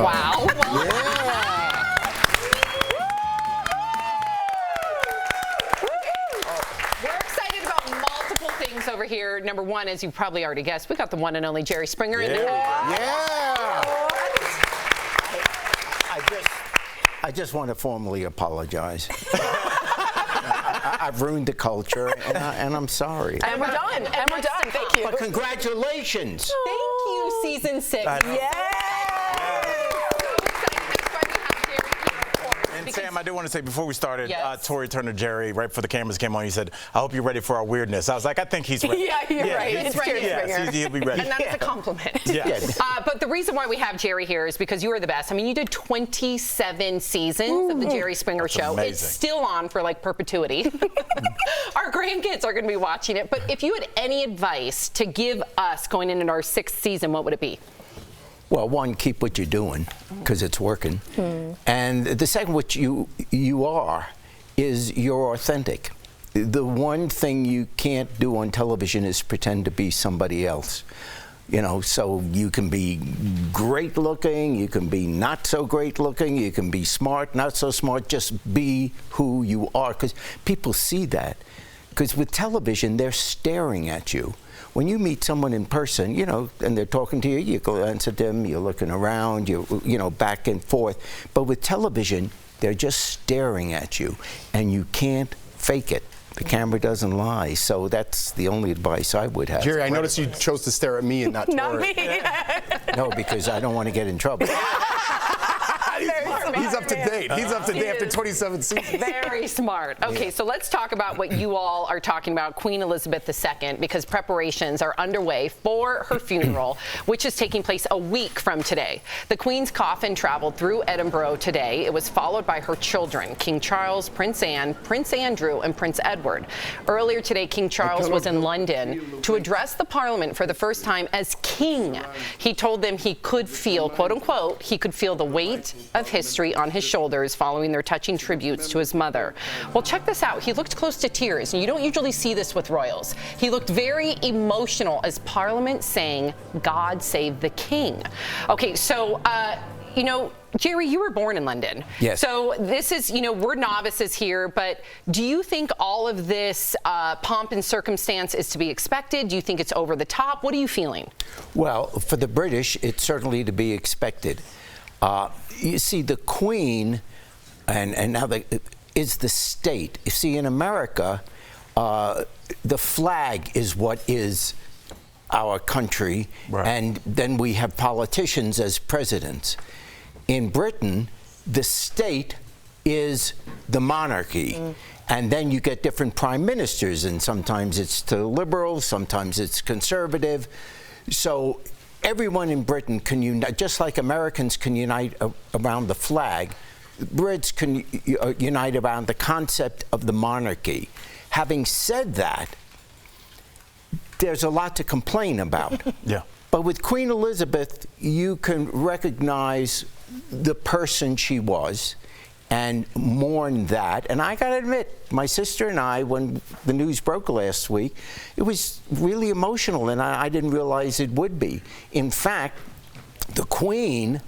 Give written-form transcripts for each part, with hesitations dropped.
Wow. We're excited about multiple things over here. Number one, as you probably already guessed, we got the one and only Jerry Springer in the house. I just want to formally apologize. I've ruined the culture, and I'm sorry. And we're done. And we're done. Thank you. But congratulations. Thank you, season 6. And Sam, I do want to say, before we started, Yes. Tori Turner Jerry, right before the cameras came on, he said, I hope you're ready for our weirdness. I was like, I think he's ready. Yeah, you're right. He's ready. Yes, he'll be ready. And that is a compliment. Yes. But the reason why we have Jerry here is because you are the best. I mean, you did 27 seasons of the Jerry Springer Show. amazing. It's still on for like perpetuity. Our grandkids are going to be watching it. But if you had any advice to give us going into our 6th season, what would it be? Well, one, keep what you're doing, because it's working. And the second, what you are, is you're authentic. The one thing you can't do on television is pretend to be somebody else. You know, so you can be great looking, you can be not so great looking, you can be smart, not so smart, just be who you are, because people see that. Because with television, they're staring at you. When you meet someone in person, you know, and they're talking to you, you glance at them, you're looking around, you know, back and forth. But with television, they're just staring at you, and you can't fake it. The camera doesn't lie. So that's the only advice I would have. Jerry, I noticed you chose to stare at me and not Tori. Not me. No, because I don't want to get in trouble. He's up to date. He's up to date after 27 seasons. Very smart. Okay, so let's talk about what you all are talking about, Queen Elizabeth II, because preparations are underway for her funeral, which is taking place a week from today. The Queen's coffin traveled through Edinburgh today. It was followed by her children, King Charles, Prince Anne, Prince Andrew, and Prince Edward. Earlier today, King Charles was in London to address the Parliament for the first time as king. He told them he could feel, quote unquote, he could feel the weight of history on his shoulders following their touching tributes to his mother. Well, check this out. He looked close to tears, and you don't usually see this with royals. He looked very emotional as Parliament sang, "God Save the King." Okay, so, you know, Jerry, you were born in London. Yes. So this is, you know, we're novices here, but do you think all of this pomp and circumstance is to be expected? Do you think it's over the top? What are you feeling? Well, for the British, it's certainly to be expected. You see, the Queen, and now is the state. You see, in America, the flag is what is our country, and then we have politicians as presidents. In Britain, the state is the monarchy. And then you get different prime ministers, and sometimes it's to liberals, sometimes it's conservative. So everyone in Britain can unite, just like Americans can unite around the flag, Brits can unite around the concept of the monarchy. Having said that, there's a lot to complain about. But with Queen Elizabeth, you can recognize the person she was and mourn that. And I gotta admit, my sister and I, when the news broke last week, it was really emotional, and I didn't realize it would be. In fact, the Queen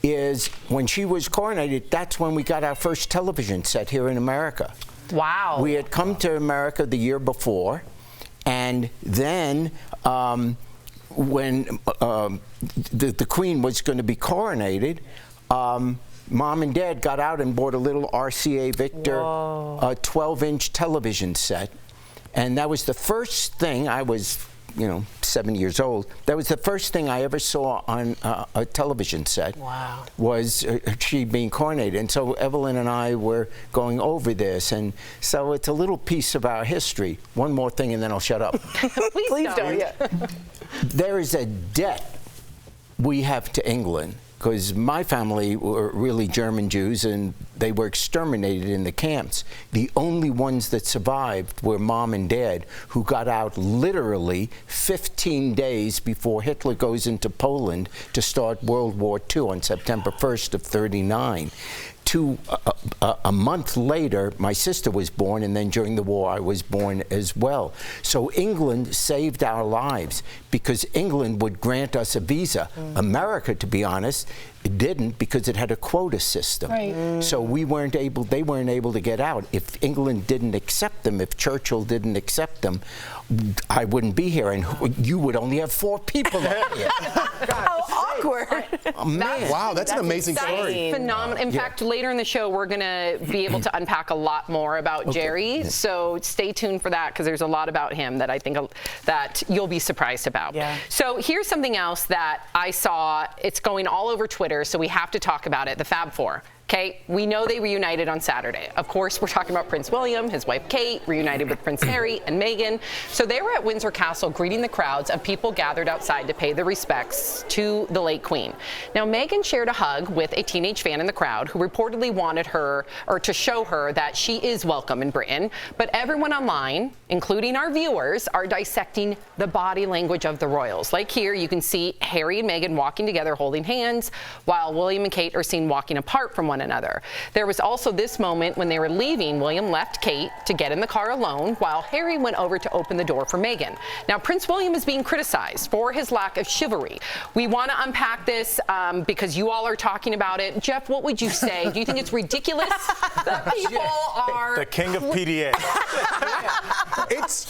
is, when she was coronated, that's when we got our first television set here in America. Wow. We had come to America the year before, and then when the Queen was going to be coronated, Mom and Dad got out and bought a little RCA Victor 12-inch television set. And that was the first thing, I was, 7 years old. That was the first thing I ever saw on a television set. Wow. Was she being coronated. And so Evelyn and I were going over this. And so it's a little piece of our history. One more thing, and then I'll shut up. Please don't. There is a debt we have to England, because my family were really German Jews, and they were exterminated in the camps. The only ones that survived were Mom and Dad, who got out literally 15 days before Hitler goes into Poland to start World War II on September 1st of '39. A month later, my sister was born, and then during the war, I was born as well. So England saved our lives because England would grant us a visa. America, to be honest, didn't because it had a quota system. Right. So they weren't able to get out. If England didn't accept them, if Churchill didn't accept them, I wouldn't be here, and you would only have 4 people up here. How awkward. Man. Wow, that's an amazing story. Phenomenal. In fact, later in the show, we're going to be able to unpack a lot more about Jerry. So stay tuned for that because there's a lot about him that I think that you'll be surprised about. Yeah. So here's something else that I saw. It's going all over Twitter, so we have to talk about it. The Fab Four. Okay, we know they reunited on Saturday. Of course, we're talking about Prince William, his wife Kate, reunited with Prince Harry and Meghan. So they were at Windsor Castle greeting the crowds of people gathered outside to pay their respects to the late Queen. Now, Meghan shared a hug with a teenage fan in the crowd who reportedly wanted her, or to show her that she is welcome in Britain. But everyone online, including our viewers, are dissecting the body language of the royals. Like here, you can see Harry and Meghan walking together holding hands, while William and Kate are seen walking apart from one another. There was also this moment when they were leaving. William left Kate to get in the car alone while Harry went over to open the door for Meghan. Now, Prince William is being criticized for his lack of chivalry. We want to unpack this because you all are talking about it. Jeff, what would you say? Do you think it's ridiculous that people are... The king of PDA.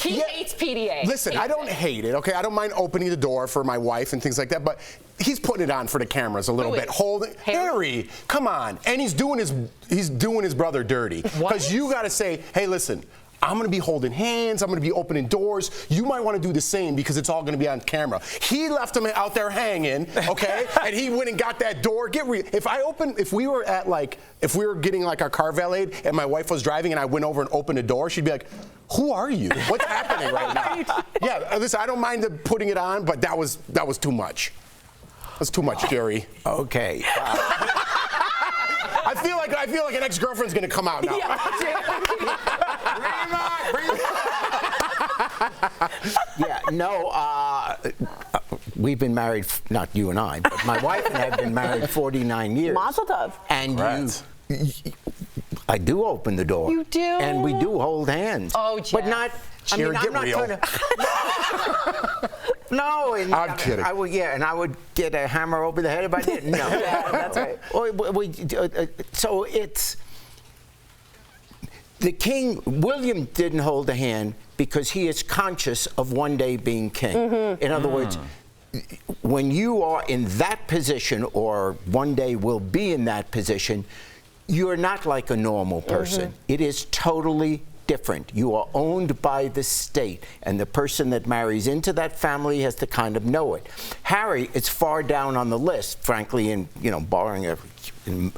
He hates PDA. Listen, I don't hate it, okay? I don't mind opening the door for my wife and things like that, but he's putting it on for the cameras a little bit. Holding Harry, come on. And he's doing his brother dirty. Because you got to say, hey, listen, I'm going to be holding hands. I'm going to be opening doors. You might want to do the same because it's all going to be on camera. He left him out there hanging, okay? And he went and got that door. If we were getting like our car valeted and my wife was driving and I went over and opened the door, she'd be like, who are you? What's happening right now? Yeah, listen, I don't mind putting it on, but that was too much. That's too much, Jerry. Okay. I feel like an ex-girlfriend's gonna come out now. Yeah, no, we've been married, not you and I, but my wife and I have been married 49 years. Mazel tov. And I do open the door. You do? And we do hold hands. Oh, Jeff. But not, Jerry, I'm not real. trying to... No, and I'm kidding. I would get a hammer over the head if I didn't. No, Yeah, that's right. So it's the king. William didn't hold a hand because he is conscious of one day being king. Mm-hmm. In other words, when you are in that position, or one day will be in that position, you're not like a normal person. Mm-hmm. It is totally different. You are owned by the state, and the person that marries into that family has to kind of know it. Harry, it's far down on the list, frankly, and barring an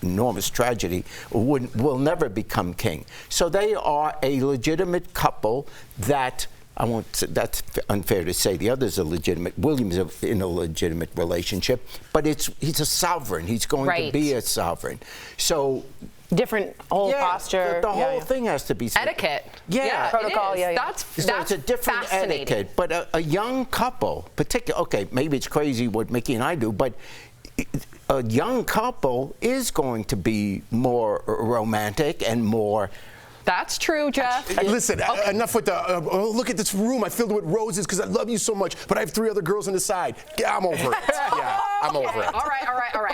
enormous tragedy, will never become king. So they are a legitimate couple that that's unfair to say. The other's a legitimate. William's in a legitimate relationship, but he's a sovereign. He's going to be a sovereign. So. Different whole posture. The whole thing has to be etiquette. Yeah, protocol. It is. Yeah. That's a different etiquette. But a young couple, particularly, okay, maybe it's crazy what Mickey and I do, but a young couple is going to be more romantic and more. That's true, Jeff. Listen, enough with the, look at this room. I filled it with roses because I love you so much, but I have 3 other girls on the side. Yeah, I'm over it. Yeah, I'm over it. All right.